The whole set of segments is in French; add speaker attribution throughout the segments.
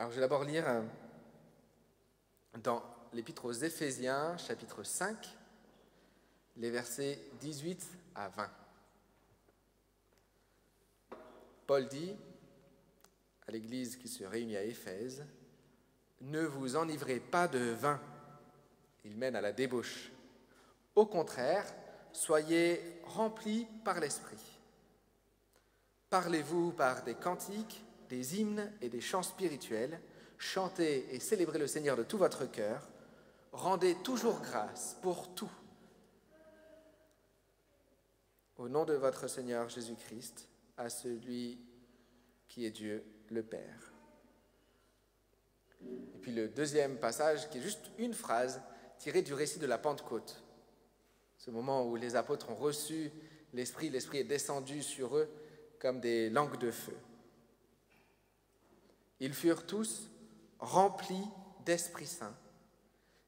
Speaker 1: Alors je vais d'abord lire dans l'Épître aux Éphésiens, chapitre 5, les versets 18 à 20. Paul dit à l'église qui se réunit à Éphèse, « Ne vous enivrez pas de vin, il mène à la débauche. Au contraire, soyez remplis par l'Esprit. Parlez-vous par des cantiques, des hymnes et des chants spirituels, chantez et célébrez le Seigneur de tout votre cœur, rendez toujours grâce pour tout. Au nom de votre Seigneur Jésus-Christ, à celui qui est Dieu le Père. » Et puis le deuxième passage, qui est juste une phrase tirée du récit de la Pentecôte. Ce moment où les apôtres ont reçu l'Esprit est descendu sur eux comme des langues de feu. Ils furent tous remplis d'Esprit Saint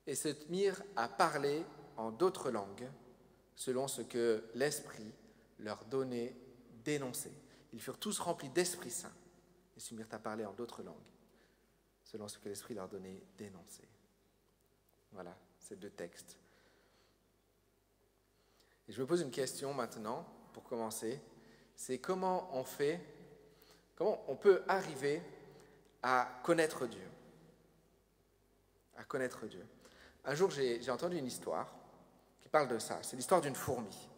Speaker 1: et se mirent à parler en d'autres langues, selon ce que l'Esprit leur donnait d'énoncer. Ils furent tous remplis d'Esprit Saint et se mirent à parler en d'autres langues, selon ce que l'Esprit leur donnait d'énoncer. Voilà, ces deux textes. Et je me pose une question maintenant, pour commencer, c'est comment on peut arriver à connaître Dieu. À connaître Dieu. Un jour, j'ai entendu une histoire qui parle de ça. C'est l'histoire d'une fourmi.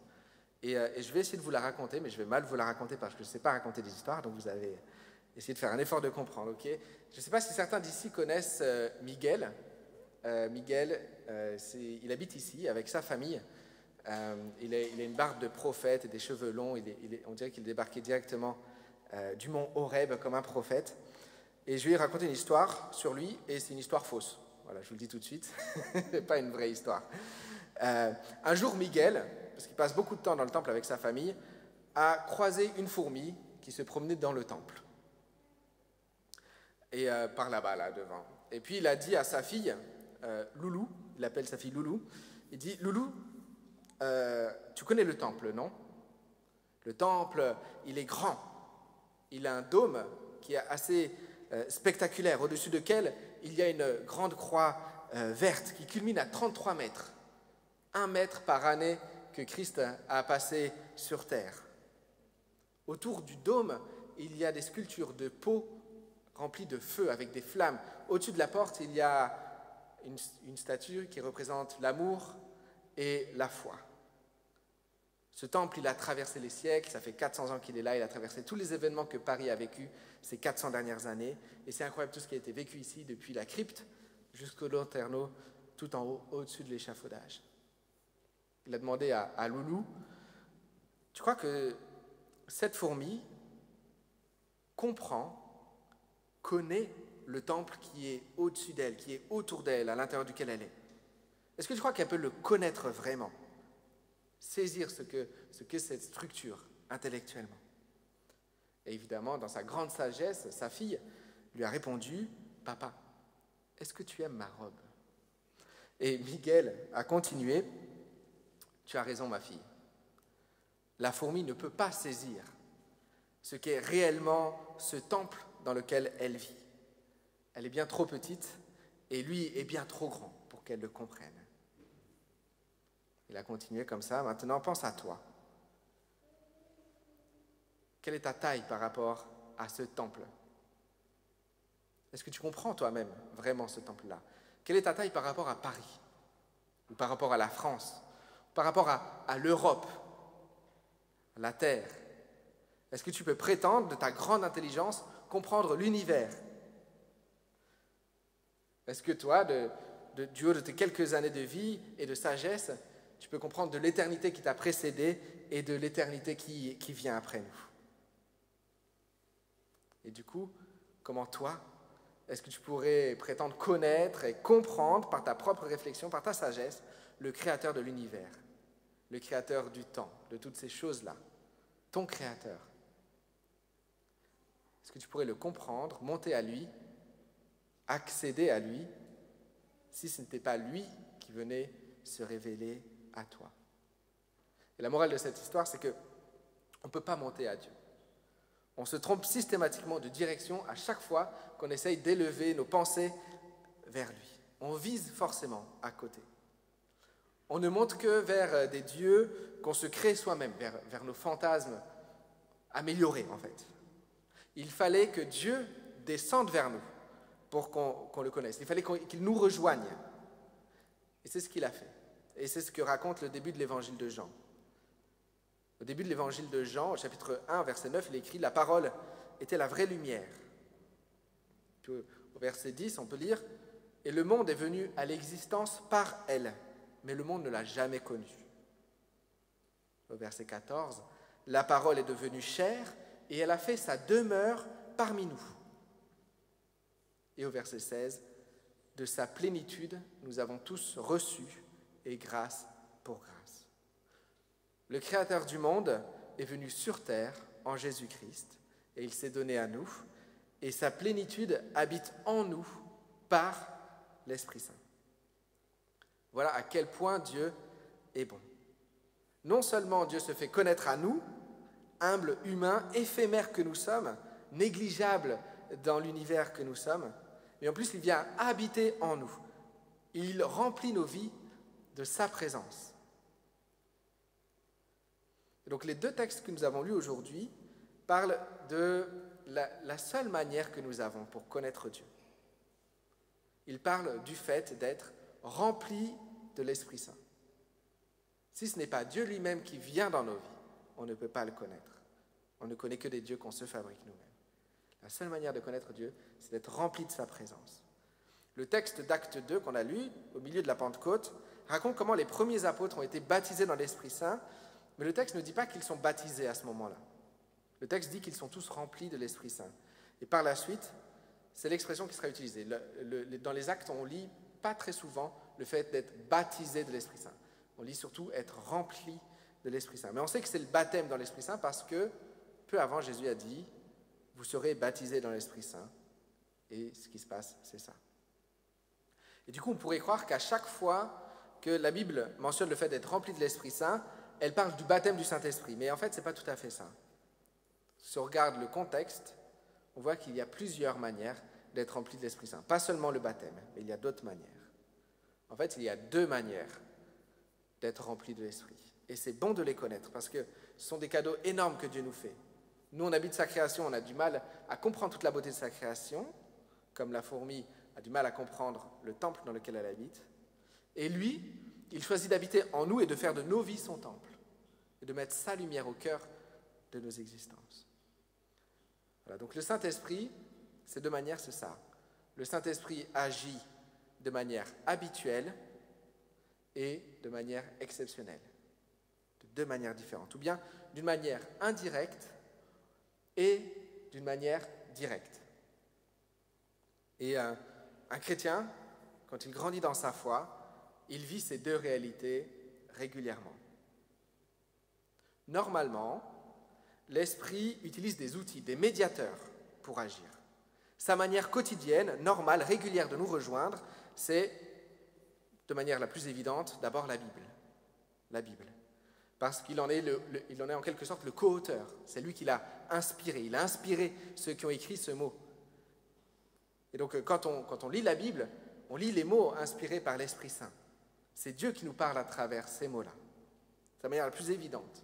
Speaker 1: Et je vais essayer de vous la raconter, mais je vais mal vous la raconter parce que je ne sais pas raconter des histoires, donc vous avez essayé de faire un effort de comprendre, ok ? Je ne sais pas si certains d'ici connaissent Miguel. Miguel, il habite ici avec sa famille. Il a une barbe de prophète et des cheveux longs. On dirait qu'il débarquait directement du mont Horeb comme un prophète. Et je vais lui raconter une histoire sur lui, et c'est une histoire fausse. Voilà, je vous le dis tout de suite, c'est pas une vraie histoire. Un jour, Miguel, parce qu'il passe beaucoup de temps dans le temple avec sa famille, a croisé une fourmi qui se promenait dans le temple. Et par là-bas, là, devant. Et puis il a dit à sa fille, Loulou, il appelle sa fille Loulou, il dit, Loulou, tu connais le temple, non ? Le temple, il est grand. Il a un dôme qui est assez spectaculaire, au-dessus duquel il y a une grande croix verte qui culmine à 33 mètres. 1 mètre par année que Christ a passé sur terre. Autour du dôme, il y a des sculptures de pots remplis de feu avec des flammes. Au-dessus de la porte, il y a une statue qui représente l'amour et la foi. Ce temple, il a traversé les siècles, ça fait 400 ans qu'il est là, il a traversé tous les événements que Paris a vécu ces 400 dernières années, et c'est incroyable tout ce qui a été vécu ici, depuis la crypte jusqu'au lanterneau, tout en haut, au-dessus de l'échafaudage. Il a demandé à Loulou, tu crois que cette fourmi connaît le temple qui est au-dessus d'elle, qui est autour d'elle, à l'intérieur duquel elle est? Est-ce que tu crois qu'elle peut le connaître vraiment ? Saisir ce que cette structure intellectuellement. Et évidemment, dans sa grande sagesse, sa fille lui a répondu, « Papa, est-ce que tu aimes ma robe ?» Et Miguel a continué, « Tu as raison, ma fille. La fourmi ne peut pas saisir ce qu'est réellement ce temple dans lequel elle vit. Elle est bien trop petite et lui est bien trop grand pour qu'elle le comprenne. » Il a continué comme ça. Maintenant, pense à toi. Quelle est ta taille par rapport à ce temple ? Est-ce que tu comprends toi-même vraiment ce temple-là ? Quelle est ta taille par rapport à Paris ? Ou par rapport à la France ? Ou par rapport à l'Europe ? À la Terre ? Est-ce que tu peux prétendre, de ta grande intelligence, comprendre l'univers ? Est-ce que toi, du haut de tes quelques années de vie et de sagesse, tu peux comprendre de l'éternité qui t'a précédé et de l'éternité qui vient après nous. Et du coup, comment toi, est-ce que tu pourrais prétendre connaître et comprendre par ta propre réflexion, par ta sagesse, le créateur de l'univers, le créateur du temps, de toutes ces choses-là, ton créateur? Est-ce que tu pourrais le comprendre, monter à lui, accéder à lui, si ce n'était pas lui qui venait se révéler à toi? Et la morale de cette histoire, c'est qu'on ne peut pas monter à Dieu. On se trompe systématiquement de direction à chaque fois qu'on essaye d'élever nos pensées vers lui. On vise forcément à côté. On ne monte que vers des dieux qu'on se crée soi-même, vers nos fantasmes améliorés en fait. Il fallait que Dieu descende vers nous pour qu'on le connaisse. Il fallait qu'il nous rejoigne. Et c'est ce qu'il a fait. Et c'est ce que raconte le début de l'évangile de Jean. Au début de l'évangile de Jean, au chapitre 1, verset 9, il est écrit « La parole était la vraie lumière ». Puis au verset 10, on peut lire « Et le monde est venu à l'existence par elle, mais le monde ne l'a jamais connue ». Au verset 14, « La parole est devenue chair et elle a fait sa demeure parmi nous ». Et au verset 16, « De sa plénitude, nous avons tous reçu, et grâce pour grâce ». Le Créateur du monde est venu sur terre en Jésus-Christ, et il s'est donné à nous, et sa plénitude habite en nous par l'Esprit Saint. Voilà à quel point Dieu est bon. Non seulement Dieu se fait connaître à nous, humbles, humains, éphémères que nous sommes, négligeables dans l'univers que nous sommes, mais en plus il vient habiter en nous. Il remplit nos vies de sa présence. Et donc les deux textes que nous avons lus aujourd'hui parlent de la seule manière que nous avons pour connaître Dieu. Ils parlent du fait d'être remplis de l'Esprit Saint. Si ce n'est pas Dieu lui-même qui vient dans nos vies, on ne peut pas le connaître. On ne connaît que des dieux qu'on se fabrique nous-mêmes. La seule manière de connaître Dieu, c'est d'être rempli de sa présence. Le texte d'Acte 2 qu'on a lu, au milieu de la Pentecôte, raconte comment les premiers apôtres ont été baptisés dans l'Esprit Saint, mais le texte ne dit pas qu'ils sont baptisés à ce moment-là. Le texte dit qu'ils sont tous remplis de l'Esprit Saint. Et par la suite, c'est l'expression qui sera utilisée. Dans les Actes, on lit pas très souvent le fait d'être baptisé de l'Esprit Saint. On lit surtout être rempli de l'Esprit Saint. Mais on sait que c'est le baptême dans l'Esprit Saint parce que, peu avant, Jésus a dit « Vous serez baptisés dans l'Esprit Saint ». Et ce qui se passe, c'est ça. Et du coup, on pourrait croire qu'à chaque fois que la Bible mentionne le fait d'être rempli de l'Esprit Saint, elle parle du baptême du Saint-Esprit. Mais en fait, ce n'est pas tout à fait ça. Si on regarde le contexte, on voit qu'il y a plusieurs manières d'être rempli de l'Esprit Saint. Pas seulement le baptême, mais il y a d'autres manières. En fait, il y a deux manières d'être rempli de l'Esprit. Et c'est bon de les connaître, parce que ce sont des cadeaux énormes que Dieu nous fait. Nous, on habite sa création, on a du mal à comprendre toute la beauté de sa création, comme la fourmi a du mal à comprendre le temple dans lequel elle habite. Et lui, il choisit d'habiter en nous et de faire de nos vies son temple, et de mettre sa lumière au cœur de nos existences. Voilà, donc le Saint-Esprit, ces deux manières, c'est ça. Le Saint-Esprit agit de manière habituelle et de manière exceptionnelle, de deux manières différentes, ou bien d'une manière indirecte et d'une manière directe. Et un chrétien, quand il grandit dans sa foi, il vit ces deux réalités régulièrement. Normalement, l'Esprit utilise des outils, des médiateurs pour agir. Sa manière quotidienne, normale, régulière de nous rejoindre, c'est, de manière la plus évidente, d'abord la Bible. La Bible. Parce qu'il en est, il en est en quelque sorte le co-auteur. C'est lui qui l'a inspiré. Il a inspiré ceux qui ont écrit ce mot. Et donc, quand on lit la Bible, on lit les mots inspirés par l'Esprit Saint. C'est Dieu qui nous parle à travers ces mots-là. C'est la manière la plus évidente.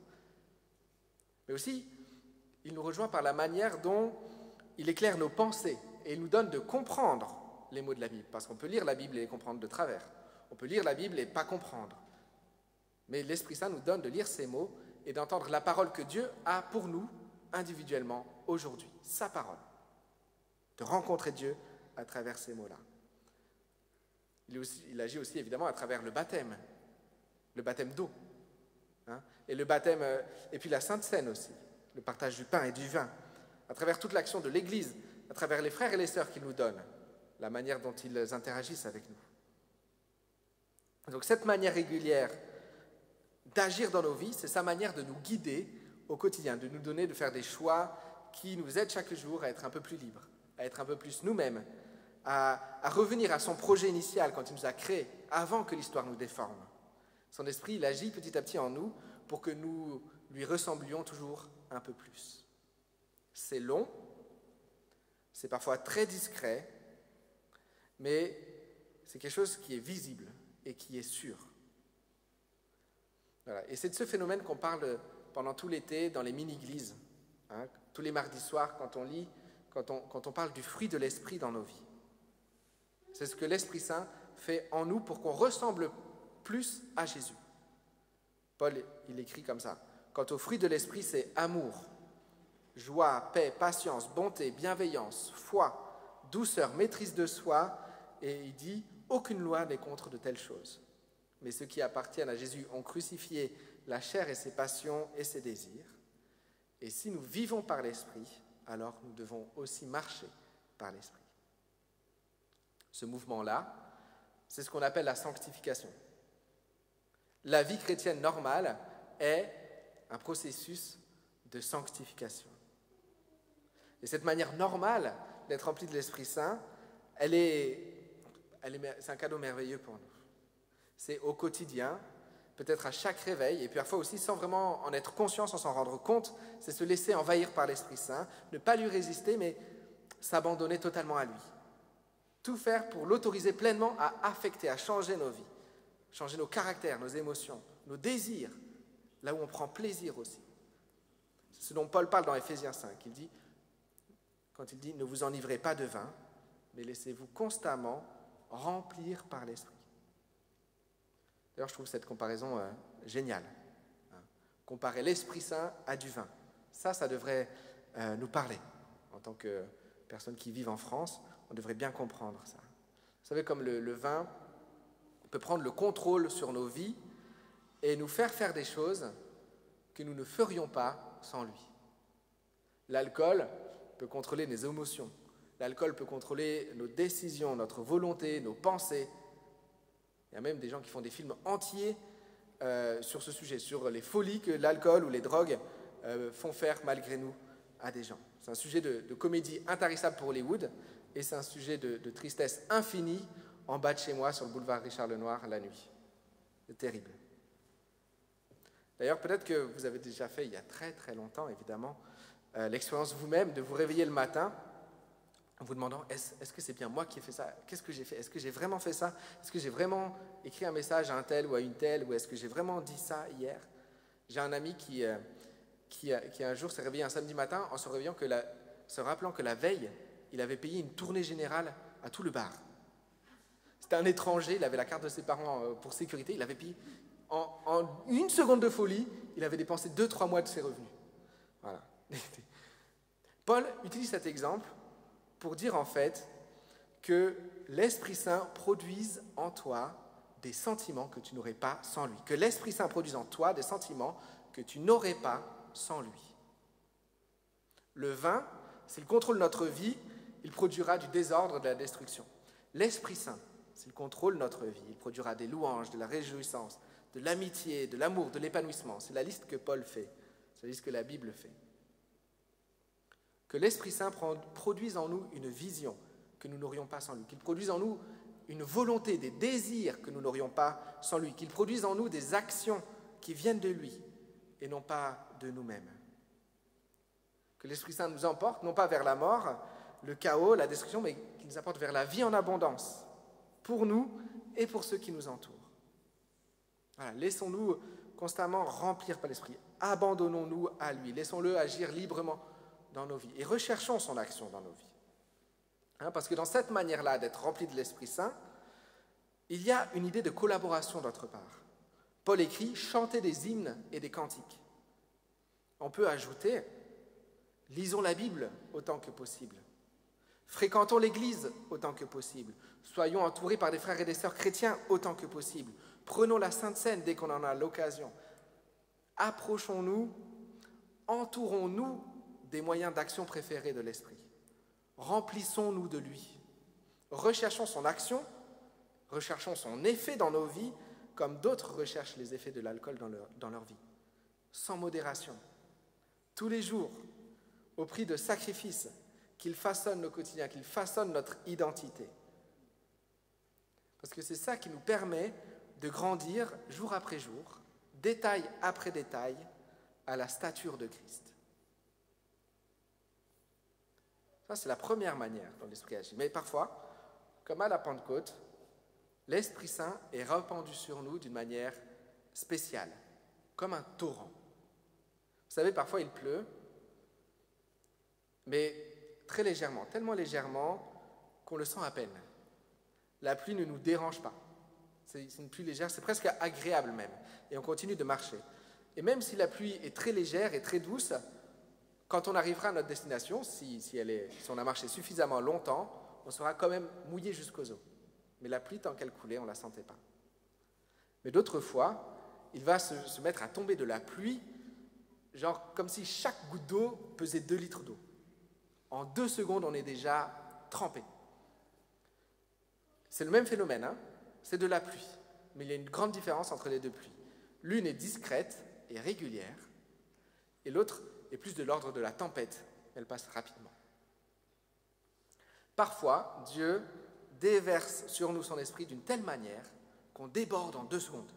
Speaker 1: Mais aussi, il nous rejoint par la manière dont il éclaire nos pensées et il nous donne de comprendre les mots de la Bible. Parce qu'on peut lire la Bible et les comprendre de travers. On peut lire la Bible et pas comprendre. Mais l'Esprit Saint nous donne de lire ces mots et d'entendre la parole que Dieu a pour nous individuellement aujourd'hui. Sa parole. De rencontrer Dieu à travers ces mots-là. Il agit aussi évidemment à travers le baptême d'eau. Et le baptême, et puis la Sainte Seine aussi, le partage du pain et du vin, à travers toute l'action de l'Église, à travers les frères et les sœurs qu'il nous donne, la manière dont ils interagissent avec nous. Donc cette manière régulière d'agir dans nos vies, c'est sa manière de nous guider au quotidien, de nous donner, de faire des choix qui nous aident chaque jour à être un peu plus libres, à être un peu plus nous-mêmes, à revenir à son projet initial quand il nous a créés, avant que l'histoire nous déforme. Son esprit, il agit petit à petit en nous pour que nous lui ressemblions toujours un peu plus. C'est long, c'est parfois très discret, mais c'est quelque chose qui est visible et qui est sûr. Voilà. Et c'est de ce phénomène qu'on parle pendant tout l'été dans les mini-églises, hein, tous les mardis soirs quand on lit, quand on parle du fruit de l'Esprit dans nos vies. C'est ce que l'Esprit Saint fait en nous pour qu'on ressemble plus à Jésus. Paul, il écrit comme ça. Quant au fruit de l'Esprit, c'est amour, joie, paix, patience, bonté, bienveillance, foi, douceur, maîtrise de soi. Et il dit, aucune loi n'est contre de telles choses. Mais ceux qui appartiennent à Jésus ont crucifié la chair et ses passions et ses désirs. Et si nous vivons par l'Esprit, alors nous devons aussi marcher par l'Esprit. Ce mouvement-là, c'est ce qu'on appelle la sanctification. La vie chrétienne normale est un processus de sanctification. Et cette manière normale d'être rempli de l'Esprit Saint, c'est un cadeau merveilleux pour nous. C'est au quotidien, peut-être à chaque réveil, et puis parfois aussi sans vraiment en être conscient, sans s'en rendre compte, c'est se laisser envahir par l'Esprit Saint, ne pas lui résister, mais s'abandonner totalement à lui. Tout faire pour l'autoriser pleinement à affecter, à changer nos vies, changer nos caractères, nos émotions, nos désirs, là où on prend plaisir aussi. C'est ce dont Paul parle dans Éphésiens 5. Quand il dit « Ne vous enivrez pas de vin, mais laissez-vous constamment remplir par l'Esprit ». D'ailleurs, je trouve cette comparaison géniale. Comparer l'Esprit Saint à du vin. Ça devrait nous parler. En tant que personnes qui vivent en France, on devrait bien comprendre ça. Vous savez, comme le vin peut prendre le contrôle sur nos vies et nous faire faire des choses que nous ne ferions pas sans lui. L'alcool peut contrôler nos émotions. L'alcool peut contrôler nos décisions, notre volonté, nos pensées. Il y a même des gens qui font des films entiers sur ce sujet, sur les folies que l'alcool ou les drogues font faire malgré nous à des gens. C'est un sujet de comédie intarissable pour Hollywood et c'est un sujet de tristesse infinie en bas de chez moi sur le boulevard Richard Lenoir la nuit. C'est terrible. D'ailleurs, peut-être que vous avez déjà fait, il y a très très longtemps évidemment, l'expérience vous-même de vous réveiller le matin en vous demandant est-ce que c'est bien moi qui ai fait ça? Qu'est-ce que j'ai fait? Est-ce que j'ai vraiment fait ça? Est-ce que j'ai vraiment écrit un message à un tel ou à une telle? Ou est-ce que j'ai vraiment dit ça hier? J'ai un ami qui un jour s'est réveillé un samedi matin en se rappelant que la veille, il avait payé une tournée générale à tout le bar. C'était un étranger, il avait la carte de ses parents pour sécurité, il avait payé en une seconde de folie, il avait dépensé 2-3 mois de ses revenus. Voilà. Paul utilise cet exemple pour dire en fait que l'Esprit Saint produise en toi des sentiments que tu n'aurais pas sans lui. Que l'Esprit Saint produise en toi des sentiments que tu n'aurais pas sans lui. Le vin, s'il contrôle notre vie, il produira du désordre, de la destruction. L'Esprit Saint, s'il contrôle notre vie, il produira des louanges, de la réjouissance, de l'amitié, de l'amour, de l'épanouissement. C'est la liste que Paul fait, c'est la liste que la Bible fait. Que l'Esprit Saint produise en nous une vision que nous n'aurions pas sans lui, qu'il produise en nous une volonté, des désirs que nous n'aurions pas sans lui, qu'il produise en nous des actions qui viennent de lui et non pas de nous-mêmes. Que l'Esprit Saint nous emporte, non pas vers la mort, le chaos, la destruction, mais qu'il nous apporte vers la vie en abondance, pour nous et pour ceux qui nous entourent. Voilà, laissons-nous constamment remplir par l'Esprit, abandonnons-nous à lui, laissons-le agir librement dans nos vies et recherchons son action dans nos vies. Parce que dans cette manière-là d'être rempli de l'Esprit Saint, il y a une idée de collaboration d'autre part. Paul écrit « Chantez des hymnes et des cantiques ». On peut ajouter « Lisons la Bible autant que possible ». Fréquentons l'Église autant que possible. Soyons entourés par des frères et des sœurs chrétiens autant que possible. Prenons la Sainte Seine dès qu'on en a l'occasion. Approchons-nous, entourons-nous des moyens d'action préférés de l'Esprit. Remplissons-nous de lui. Recherchons son action, recherchons son effet dans nos vies, comme d'autres recherchent les effets de l'alcool dans leur vie. Sans modération. Tous les jours, au prix de sacrifices, qu'il façonne nos quotidiens, qu'il façonne notre identité. Parce que c'est ça qui nous permet de grandir jour après jour, détail après détail, à la stature de Christ. Ça, c'est la première manière dont l'Esprit agit. Mais parfois, comme à la Pentecôte, l'Esprit Saint est répandu sur nous d'une manière spéciale, comme un torrent. Vous savez, parfois il pleut, mais très légèrement, tellement légèrement qu'on le sent à peine. La pluie ne nous dérange pas. C'est une pluie légère, c'est presque agréable même. Et on continue de marcher. Et même si la pluie est très légère et très douce, quand on arrivera à notre destination, si on a marché suffisamment longtemps, on sera quand même mouillé jusqu'aux os. Mais la pluie, tant qu'elle coulait, on ne la sentait pas. Mais d'autres fois, il va se mettre à tomber de la pluie, genre comme si chaque goutte d'eau pesait 2 litres d'eau. En 2 secondes, on est déjà trempé. C'est le même phénomène, hein, c'est de la pluie. Mais il y a une grande différence entre les deux pluies. L'une est discrète et régulière, et l'autre est plus de l'ordre de la tempête. Elle passe rapidement. Parfois, Dieu déverse sur nous son esprit d'une telle manière qu'on déborde en 2 secondes.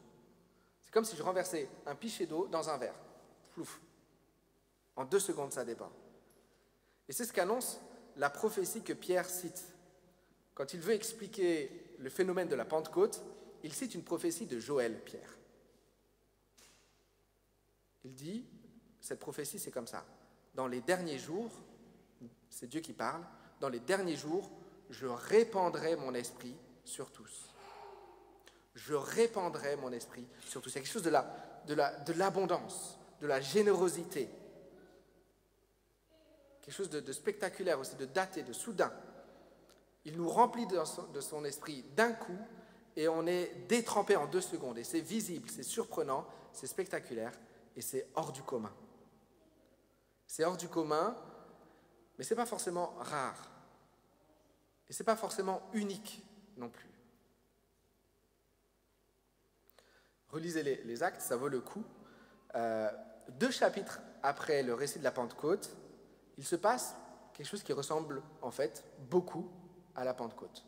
Speaker 1: C'est comme si je renversais un pichet d'eau dans un verre. Plouf. En 2 secondes, ça déborde. Et c'est ce qu'annonce la prophétie que Pierre cite. Quand il veut expliquer le phénomène de la Pentecôte, il cite une prophétie de Joël, Pierre. Il dit, cette prophétie, c'est comme ça. Dans les derniers jours, c'est Dieu qui parle, dans les derniers jours, je répandrai mon esprit sur tous. Je répandrai mon esprit sur tous. C'est quelque chose de l'abondance, de la générosité. Quelque chose de spectaculaire aussi, de daté, de soudain. Il nous remplit de son esprit d'un coup et on est détrempé en 2 secondes. Et c'est visible, c'est surprenant, c'est spectaculaire et c'est hors du commun. C'est hors du commun, mais ce n'est pas forcément rare. Et ce n'est pas forcément unique non plus. Relisez les Actes, ça vaut le coup. 2 chapitres après le récit de la Pentecôte, il se passe quelque chose qui ressemble en fait beaucoup à la Pentecôte.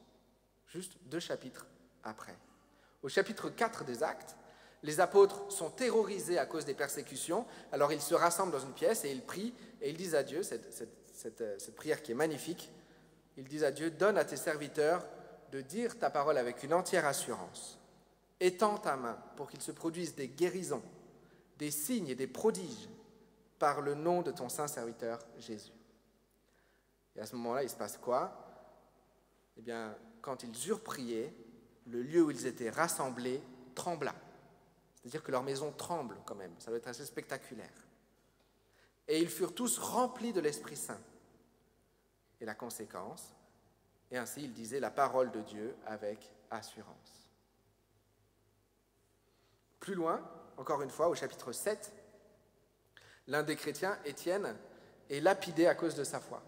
Speaker 1: Juste 2 chapitres après. Au chapitre 4 des Actes, les apôtres sont terrorisés à cause des persécutions, alors ils se rassemblent dans une pièce et ils prient, et ils disent à Dieu, cette prière qui est magnifique, ils disent à Dieu, donne à tes serviteurs de dire ta parole avec une entière assurance. Étends ta main pour qu'il se produise des guérisons, des signes et des prodiges par le nom de ton saint serviteur Jésus. Et à ce moment-là, il se passe quoi? Eh bien, quand ils eurent prié, le lieu où ils étaient rassemblés trembla. C'est-à-dire que leur maison tremble quand même. Ça doit être assez spectaculaire. Et ils furent tous remplis de l'Esprit Saint. Et la conséquence, et ainsi ils disaient la parole de Dieu avec assurance. Plus loin, encore une fois, au chapitre 7, l'un des chrétiens, Étienne, est lapidé à cause de sa foi.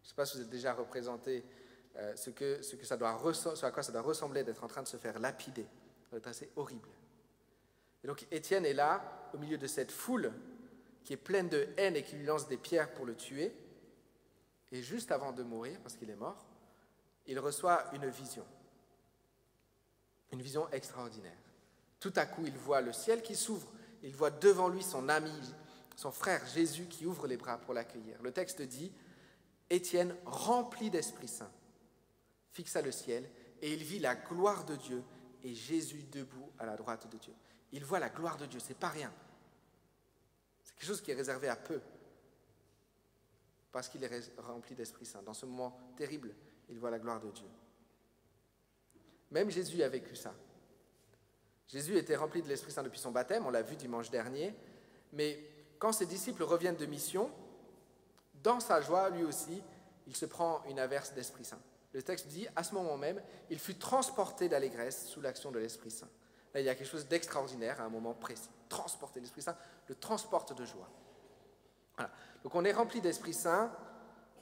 Speaker 1: Je ne sais pas si vous êtes déjà représenté ce à quoi ça doit ressembler d'être en train de se faire lapider. Ça doit être assez horrible. Et donc Étienne est là, au milieu de cette foule qui est pleine de haine et qui lui lance des pierres pour le tuer. Et juste avant de mourir, parce qu'il est mort, il reçoit une vision extraordinaire. Tout à coup, il voit le ciel qui s'ouvre, il voit devant lui son ami, son frère Jésus qui ouvre les bras pour l'accueillir. Le texte dit, Étienne, rempli d'Esprit Saint, fixa le ciel et il vit la gloire de Dieu et Jésus debout à la droite de Dieu. Il voit la gloire de Dieu, c'est pas rien. C'est quelque chose qui est réservé à peu, parce qu'il est rempli d'Esprit Saint. Dans ce moment terrible, il voit la gloire de Dieu. Même Jésus a vécu ça. Jésus était rempli de l'Esprit Saint depuis son baptême, on l'a vu dimanche dernier, mais quand ses disciples reviennent de mission, dans sa joie, lui aussi, il se prend une averse d'Esprit Saint. Le texte dit, à ce moment même, il fut transporté d'allégresse sous l'action de l'Esprit Saint. Là, il y a quelque chose d'extraordinaire à un moment précis. Transporter l'Esprit Saint, le transporte de joie. Voilà. Donc on est rempli d'Esprit Saint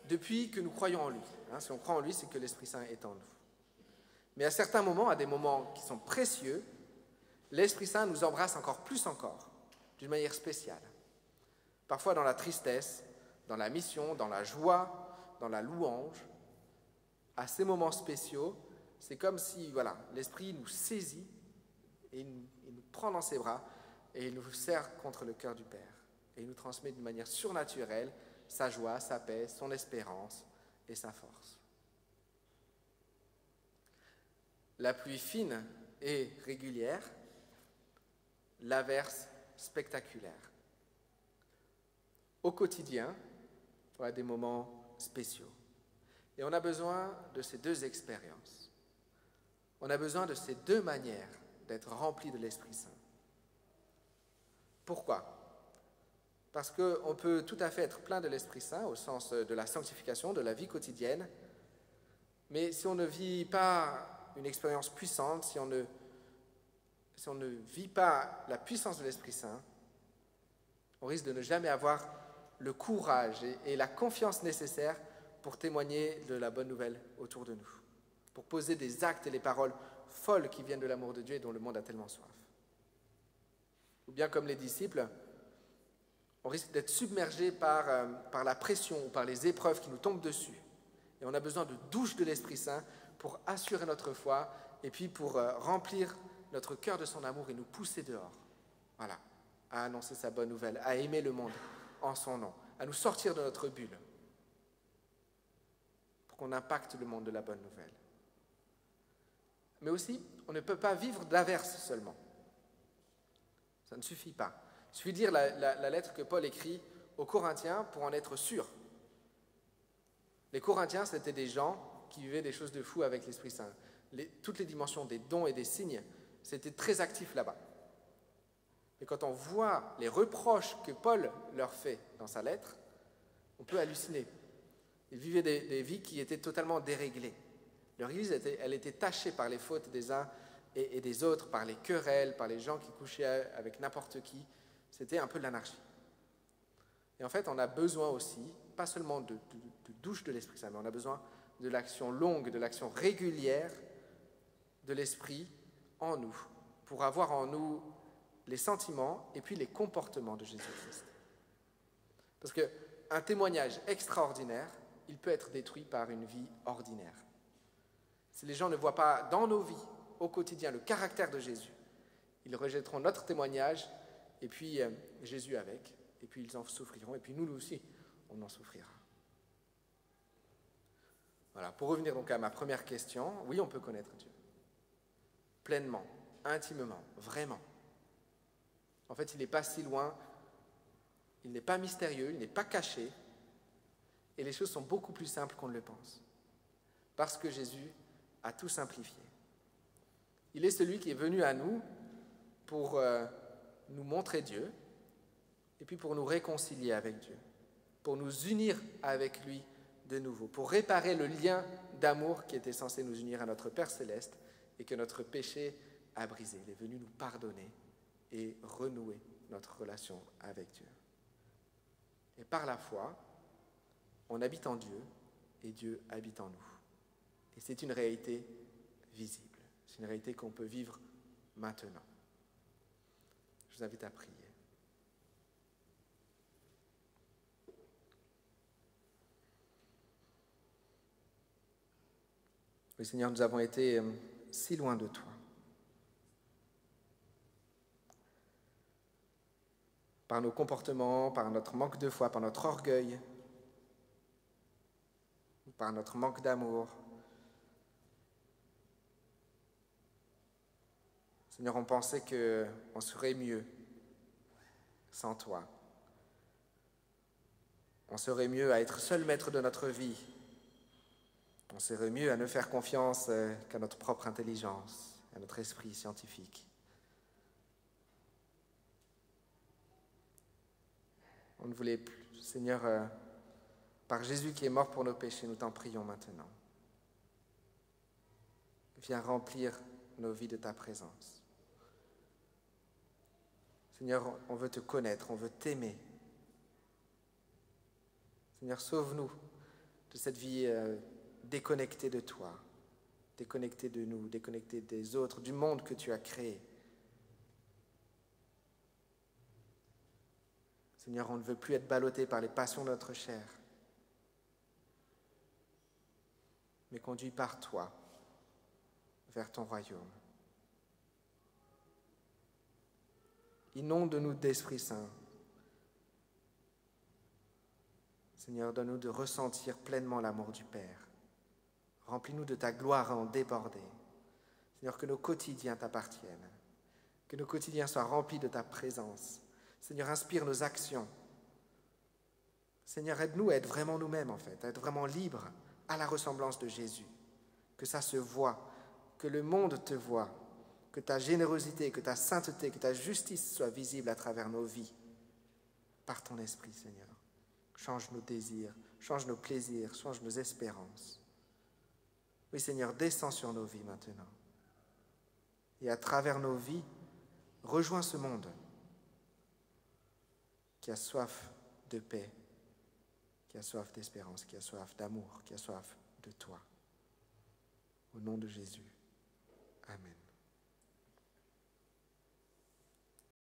Speaker 1: depuis que nous croyons en lui. Si on croit en lui, c'est que l'Esprit Saint est en nous. Mais à certains moments, à des moments qui sont précieux, l'Esprit Saint nous embrasse encore, d'une manière spéciale. Parfois dans la tristesse, dans la mission, dans la joie, dans la louange. À ces moments spéciaux, c'est comme si l'Esprit nous saisit et il nous prend dans ses bras et il nous serre contre le cœur du Père. Et il nous transmet d'une manière surnaturelle sa joie, sa paix, son espérance, et sa force. La pluie fine et régulière, l'averse spectaculaire. Au quotidien, voilà des moments spéciaux. Et on a besoin de ces deux expériences. On a besoin de ces deux manières d'être rempli de l'Esprit Saint. Pourquoi ? Parce qu'on peut tout à fait être plein de l'Esprit Saint au sens de la sanctification, de la vie quotidienne, mais si on ne vit pas une expérience puissante, si on ne vit pas la puissance de l'Esprit Saint, on risque de ne jamais avoir le courage et la confiance nécessaires pour témoigner de la bonne nouvelle autour de nous, pour poser des actes et les paroles folles qui viennent de l'amour de Dieu et dont le monde a tellement soif. Ou bien comme les disciples, on risque d'être submergé par la pression ou par les épreuves qui nous tombent dessus. Et on a besoin de douches de l'Esprit Saint pour assurer notre foi et puis pour remplir notre cœur de son amour et nous pousser dehors. Voilà, à annoncer sa bonne nouvelle, à aimer le monde en son nom, à nous sortir de notre bulle pour qu'on impacte le monde de la bonne nouvelle. Mais aussi, on ne peut pas vivre d'averse seulement. Ça ne suffit pas. Il suffit de lire la lettre que Paul écrit aux Corinthiens pour en être sûr. Les Corinthiens, c'était des gens qui vivaient des choses de fou avec l'Esprit Saint. Toutes les dimensions des dons et des signes, c'était très actif là-bas. Et quand on voit les reproches que Paul leur fait dans sa lettre, on peut halluciner. Ils vivaient des vies qui étaient totalement déréglées. Leur Église, elle était tachée par les fautes des uns et des autres, par les querelles, par les gens qui couchaient avec n'importe qui. C'était un peu de l'anarchie. Et en fait, on a besoin aussi, pas seulement de douche de l'Esprit Saint, mais on a besoin de l'action longue, de l'action régulière de l'Esprit en nous, pour avoir en nous les sentiments et puis les comportements de Jésus-Christ. Parce qu'un témoignage extraordinaire, il peut être détruit par une vie ordinaire. Si les gens ne voient pas dans nos vies, au quotidien, le caractère de Jésus, ils rejetteront notre témoignage et puis Jésus avec, et puis ils en souffriront, et puis nous aussi, on en souffrira. Voilà, pour revenir donc à ma première question, oui, on peut connaître Dieu. Pleinement, intimement, vraiment. En fait, il n'est pas si loin, il n'est pas mystérieux, il n'est pas caché, et les choses sont beaucoup plus simples qu'on ne le pense. Parce que Jésus a tout simplifié. Il est celui qui est venu à nous pour nous montrer Dieu, et puis pour nous réconcilier avec Dieu, pour nous unir avec lui de nouveau, pour réparer le lien d'amour qui était censé nous unir à notre Père Céleste et que notre péché a brisé. Il est venu nous pardonner et renouer notre relation avec Dieu. Et par la foi, on habite en Dieu et Dieu habite en nous. Et c'est une réalité visible. C'est une réalité qu'on peut vivre maintenant. Je vous invite à prier. Oui, Seigneur, nous avons été si loin de toi. Par nos comportements, par notre manque de foi, par notre orgueil, par notre manque d'amour. Seigneur, on pensait qu'on serait mieux sans toi. On serait mieux à être seul maître de notre vie. On serait mieux à ne faire confiance qu'à notre propre intelligence, à notre esprit scientifique. On ne voulait plus. Seigneur, par Jésus qui est mort pour nos péchés, nous t'en prions maintenant. Viens remplir nos vies de ta présence. Seigneur, on veut te connaître, on veut t'aimer. Seigneur, sauve-nous de cette vie déconnectée de toi, déconnectée de nous, déconnectée des autres, du monde que tu as créé. Seigneur, on ne veut plus être ballotté par les passions de notre chair, mais conduit par toi vers ton royaume. Inonde-nous d'Esprit Saint. Seigneur, donne-nous de ressentir pleinement l'amour du Père. Remplis-nous de ta gloire à en déborder. Seigneur, que nos quotidiens t'appartiennent. Que nos quotidiens soient remplis de ta présence. Seigneur, inspire nos actions. Seigneur, aide-nous à être vraiment nous-mêmes, en fait, à être vraiment libres à la ressemblance de Jésus. Que ça se voit, que le monde te voit, que ta générosité, que ta sainteté, que ta justice soient visibles à travers nos vies. Par ton esprit, Seigneur. Change nos désirs, change nos plaisirs, change nos espérances. Oui, Seigneur, descends sur nos vies maintenant. Et à travers nos vies, rejoins ce monde qui a soif de paix, qui a soif d'espérance, qui a soif d'amour, qui a soif de toi. Au nom de Jésus. Amen.